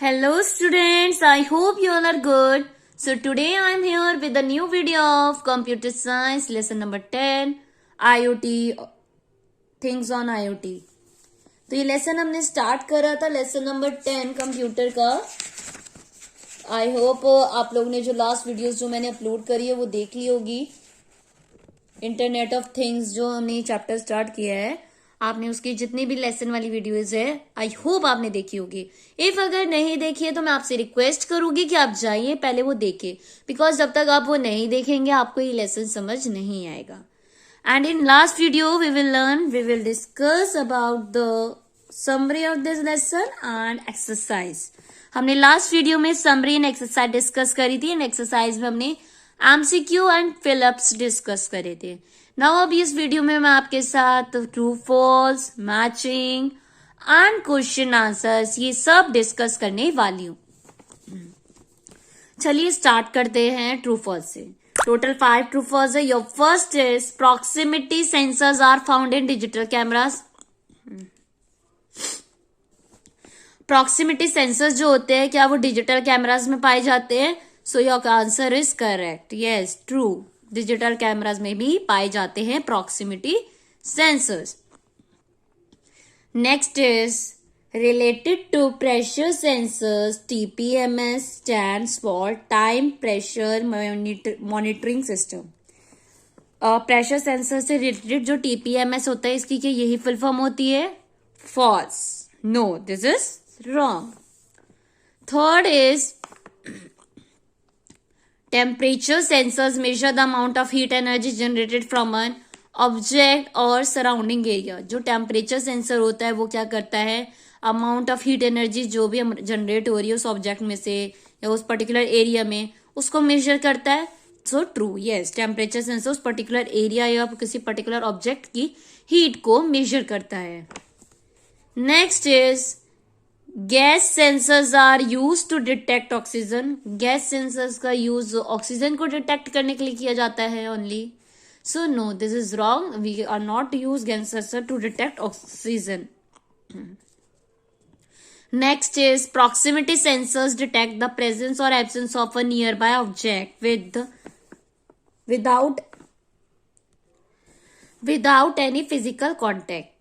Hello students, I hope you all are good. So today I am here with a new video of computer science lesson number 10 IoT things on IoT. तो ये lesson हमने start करा था lesson number 10 computer का. I hope आप लोगों ने जो लास्ट वीडियोस जो मैंने अपलोड करी है वो देख ली होगी. इंटरनेट ऑफ थिंग्स जो हमने चैप्टर स्टार्ट किया है, आपने उसकी जितनी भी लेसन वाली वीडियोस है आई होप आपने देखी होगी. इफ अगर नहीं देखी है तो मैं आपसे रिक्वेस्ट करूंगी कि आप जाइए पहले वो देखें, बिकॉज जब तक आप वो नहीं देखेंगे आपको ये लेसन समझ नहीं आएगा. And in last video we will discuss about the summary of this lesson and exercise. हमने लास्ट वीडियो में समरी एंड एक्सरसाइज डिस्कस करी थी एंड एक्सरसाइज में हमने एमसीक्यू एंड फिलअप्स डिस्कस करे थे. नाउ अभी इस वीडियो में मैं आपके साथ true false, matching and question answers ये सब डिस्कस करने वाली हूं. चलिए स्टार्ट करते हैं ट्रू फॉल्स से. टोटल 5 ट्रू फॉल्स है. Your first is proximity sensors are found in digital cameras. Proximity sensors जो होते हैं क्या वो डिजिटल कैमरास में पाए जाते हैं? So your answer is correct. Yes, true. Digital cameras में भी पाए जाते हैं proximity sensors. Next is related to pressure sensors. TPMS stands for time pressure monitoring system. Pressure sensor से रिलेटेड जो TPMS होता है इसकी क्या यही फुल फॉर्म होती है? False. No, this is wrong. Third is temperature sensors measure the amount of heat energy generated from an object or surrounding area. जो टेम्परेचर सेंसर होता है वो क्या करता है? अमाउंट ऑफ हीट एनर्जी जो भी जनरेट हो रही है उस ऑब्जेक्ट में से या उस पर्टिकुलर एरिया में उसको मेजर करता है. So true. Yes, temperature sensor उस पर्टिकुलर एरिया या किसी पर्टिकुलर ऑब्जेक्ट की हीट को मेजर करता है. Next is gas sensors are use to detect oxygen. Gas sensors का यूज ऑक्सीजन को डिटेक्ट करने के लिए किया जाता है only. So no, this is wrong. We are not use gas sensor to detect oxygen. Next is proximity sensors detect the presence और absence of a near by object without any physical contact.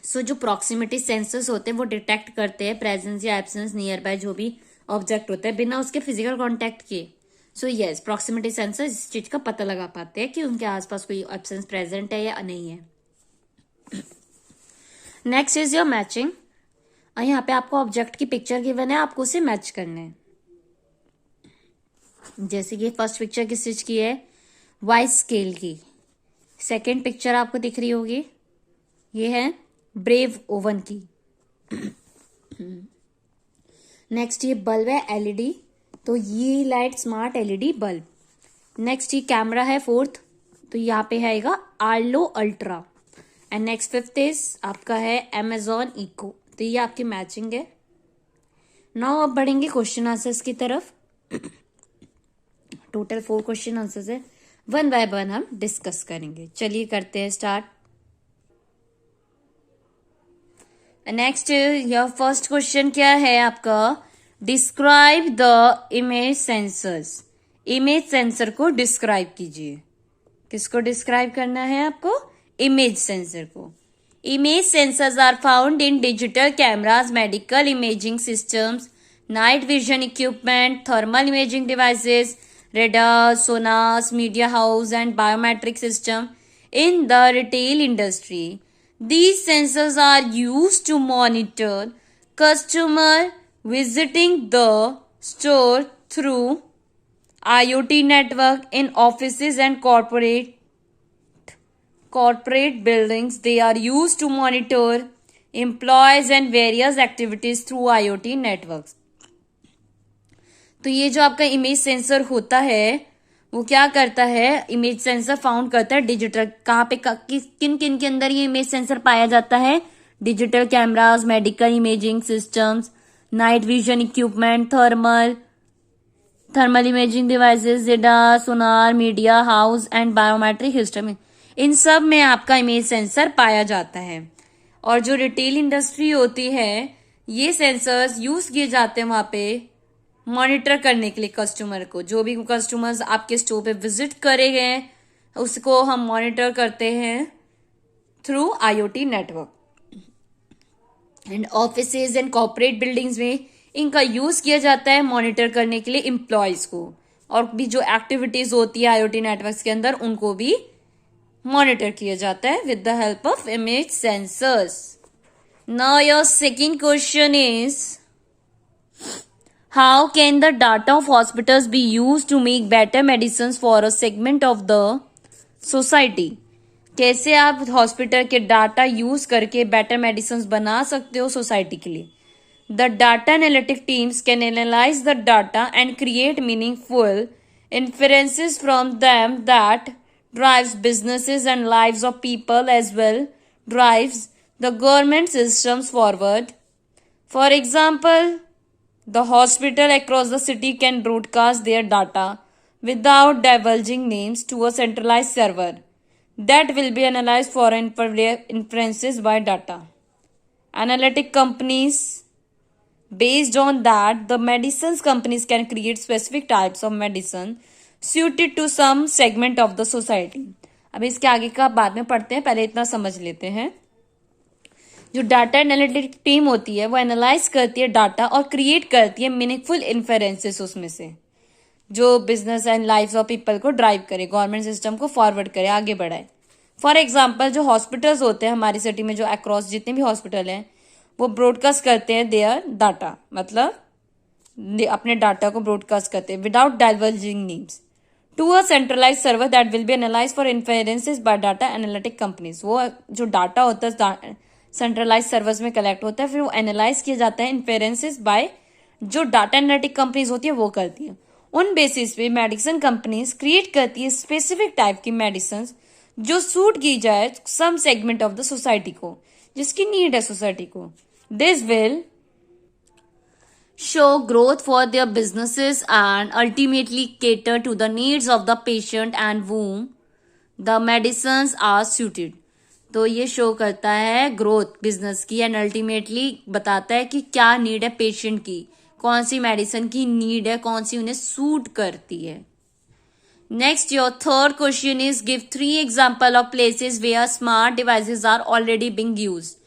So जो proximity sensors होते हैं वो detect करते हैं presence या absence near by जो भी ऑब्जेक्ट होता है बिना उसके फिजिकल कांटेक्ट किए. सो यस, प्रॉक्सिमिटी सेंसर इस चीज का पता लगा पाते हैं कि उनके आसपास कोई एब्सेंस प्रेजेंट है या नहीं है. Next is your matching. यहाँ पे आपको ऑब्जेक्ट की पिक्चर गिवन है, आपको उसे मैच करना है. जैसे कि फर्स्ट पिक्चर किस चीज की है? वाइज स्केल की. सेकेंड पिक्चर आपको दिख रही होगी, ये है ब्रेव ओवन की. नेक्स्ट ये बल्ब है LED, तो ये light smart LED bulb. Next ये कैमरा है फोर्थ, तो यहाँ पे आएगा Arlo ultra. And next fifth is आपका है Amazon Echo. तो ये आपकी मैचिंग है. नाउ अब बढ़ेंगे क्वेश्चन आंसर्स की तरफ. टोटल 4 क्वेश्चन आंसर्स है, वन बाय वन हम डिस्कस करेंगे. चलिए करते हैं start. Next your first question क्या है आपका? Describe the image sensors. Image sensor को डिस्क्राइब कीजिए. किसको डिस्क्राइब करना है आपको? इमेज सेंसर को. Image sensors are found in digital cameras, medical imaging systems, night vision equipment, thermal imaging devices, radar, sonars, media house and biometric system in the retail industry. These sensors are used to monitor customer visiting the store through IoT network in offices and corporate buildings. They are used to monitor employees and various activities through IoT networks. तो ये जो आपका image sensor होता है वो क्या करता है? इमेज सेंसर फाउंड करता है डिजिटल. कहाँ पे किन किन के अंदर ये इमेज सेंसर पाया जाता है? Digital cameras, medical imaging systems, night vision equipment, thermal imaging devices, radar, sonar, media house and biometric system. इन सब में आपका इमेज सेंसर पाया जाता है. और जो रिटेल इंडस्ट्री होती है ये सेंसर्स यूज किए जाते हैं वहां पे मॉनिटर करने के लिए कस्टमर को। जो भी कस्टमर्स आपके स्टोर पे विजिट करे गए उसको हम मॉनिटर करते हैं through IoT network. And offices and corporate buildings में इनका यूज किया जाता है मॉनिटर करने के लिए एम्प्लॉयज को, और भी जो एक्टिविटीज होती है IoT नेटवर्क्स के अंदर उनको भी मॉनिटर किया जाता है with the help of image sensors. Now your second question is how can the data of hospitals be used to make better medicine for a segment of the society. कैसे आप hospital के data use करके better medicine बना सकते हो society के लिए। The data analytic teams can analyse the data and create meaningful inferences from them that drives businesses and lives of people as well drives the government systems forward. For example, the hospital across the city can broadcast their data without divulging names to a centralized server that will be analyzed for inferences by data analytic companies. Based on that, the medicines companies can create specific types of medicine suited to some segment of the society. अब इसके आगे का बाद में पढ़ते हैं, पहले इतना समझ लेते हैं। जो डाटा एनालिटिक टीम होती है वो एनालाइज करती है डाटा और क्रिएट करती है मीनिंगफुल इन्फेरेंसेस उसमें से, जो business and life of people को ड्राइव करे, गवर्नमेंट सिस्टम को फॉरवर्ड करे, आगे बढ़ाए। फॉर एग्जाम्पल, जो हॉस्पिटल्स होते हैं हमारी सिटी में, जो अक्रॉस जितने भी हॉस्पिटल हैं वो ब्रॉडकास्ट करते हैं देयर डाटा, मतलब अपने डाटा को ब्रॉडकास्ट करते हैं without diverging names to a centralise server that will be analyse for inferences by data analytic companies. वो जो डाटा होता है सेंट्रलाइज सर्वर्स में कलेक्ट होता है, फिर वो एनालाइज किया जाता है इन्फेरेंसेस बाय जो डाटा एनालिटिक कंपनीज होती है वो करती है। उन बेसिस पे मेडिसिन कंपनीज क्रिएट करती है स्पेसिफिक टाइप की मेडिसिन जो सूट की जाए सम सेगमेंट ऑफ द सोसाइटी को, जिसकी नीड है सोसाइटी को। This will show growth for their businesses and ultimately cater to the needs of the patient and whom the medicines are suited. तो ये शो करता है ग्रोथ बिजनेस की and ultimately बताता है कि क्या नीड है पेशेंट की, कौन सी मेडिसिन की नीड है, कौन सी उन्हें सूट करती है। Next, your third question is give 3 example of places where smart devices are already being used.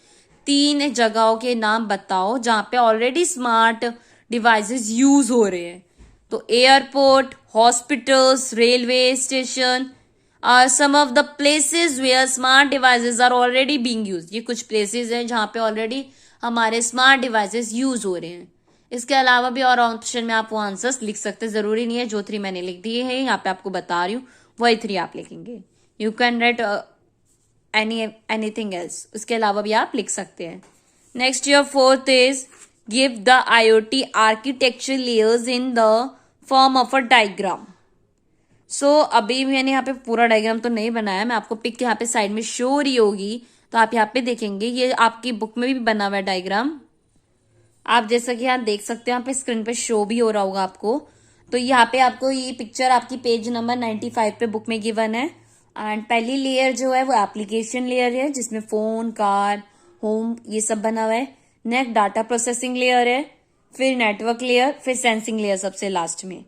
3 जगहों के नाम बताओ जहां पे ऑलरेडी स्मार्ट डिवाइसेस यूज हो रहे हैं। तो airport, hospitals, railway station are some of the places where smart devices are already being used. ये कुछ प्लेसेस हैं जहां पे ऑलरेडी हमारे स्मार्ट डिवाइसेस यूज हो रहे हैं। इसके अलावा भी और ऑप्शन में आप वो आंसर्स लिख सकते हैं, जरूरी नहीं है जो 3 मैंने लिख दिए हैं यहाँ पे आपको बता रही हूँ वही 3 आप लिखेंगे। You can write anything else, उसके अलावा भी आप लिख सकते हैं। Next, your fourth is give the IoT architecture layers in the form of a diagram. So अभी मैंने यहाँ पे पूरा डायग्राम तो नहीं बनाया, मैं आपको पिक यहाँ पे साइड में शो हो रही होगी तो आप यहाँ पे देखेंगे। ये आपकी बुक में भी बना हुआ है डायग्राम, आप जैसा कि यहाँ देख सकते हैं, यहाँ पे स्क्रीन पे शो भी हो रहा होगा आपको। तो यहाँ पे आपको ये पिक्चर आपकी पेज नंबर 95 पे बुक में गिवन है। एंड पहली लेयर जो है वो एप्लीकेशन लेयर है जिसमें फोन, कार, होम ये सब बना हुआ है। नेक्स्ट डाटा प्रोसेसिंग लेयर है, फिर नेटवर्क लेयर, फिर सेंसिंग लेयर सबसे लास्ट में।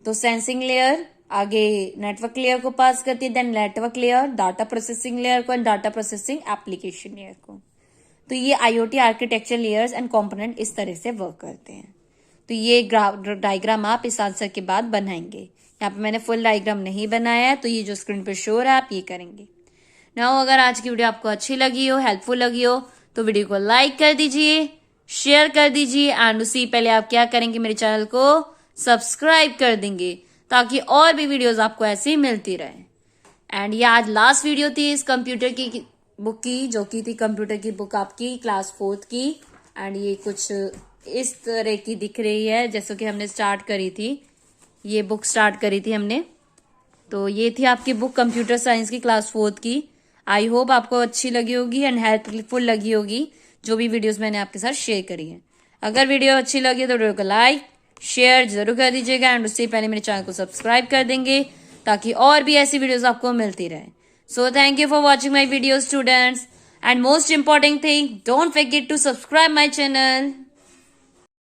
तो सेंसिंग लेयर आगे नेटवर्क लेयर को पास करती है, then network layer data processing layer को, and data processing application layer को। तो ये IoT architecture layers and component इस तरह से वर्क करते हैं। तो ये डायग्राम आप इस आंसर के बाद बनाएंगे। यहाँ पे मैंने फुल डायग्राम नहीं बनाया है, तो ये जो स्क्रीन पे शो है आप ये करेंगे। नाउ अगर आज की वीडियो आपको अच्छी लगी हो, हेल्पफुल लगी हो, तो वीडियो को लाइक कर दीजिए, शेयर कर दीजिए, एंड उसी पहले आप क्या करेंगे, मेरे चैनल को सब्सक्राइब कर देंगे ताकि और भी वीडियोस आपको ऐसे ही मिलती रहे। एंड ये आज लास्ट वीडियो थी इस कंप्यूटर की बुक की, जो की थी कंप्यूटर की बुक आपकी क्लास 4th की। एंड ये कुछ इस तरह की दिख रही है जैसे कि हमने स्टार्ट करी थी, ये बुक स्टार्ट करी थी हमने। तो ये थी आपकी बुक कंप्यूटर साइंस की क्लास 4th की। आई होप आपको अच्छी लगी होगी एंड हेल्पफुल लगी होगी जो भी वीडियोस मैंने आपके साथ शेयर करी है। अगर वीडियो अच्छी लगी तो वीडियो को लाइक शेयर जरूर कर दीजिएगा, एंड उससे पहले मेरे चैनल को सब्सक्राइब कर देंगे ताकि और भी ऐसी वीडियोस आपको मिलती रहे। So thank you for watching my videos, students. And most important thing, don't forget to subscribe my channel.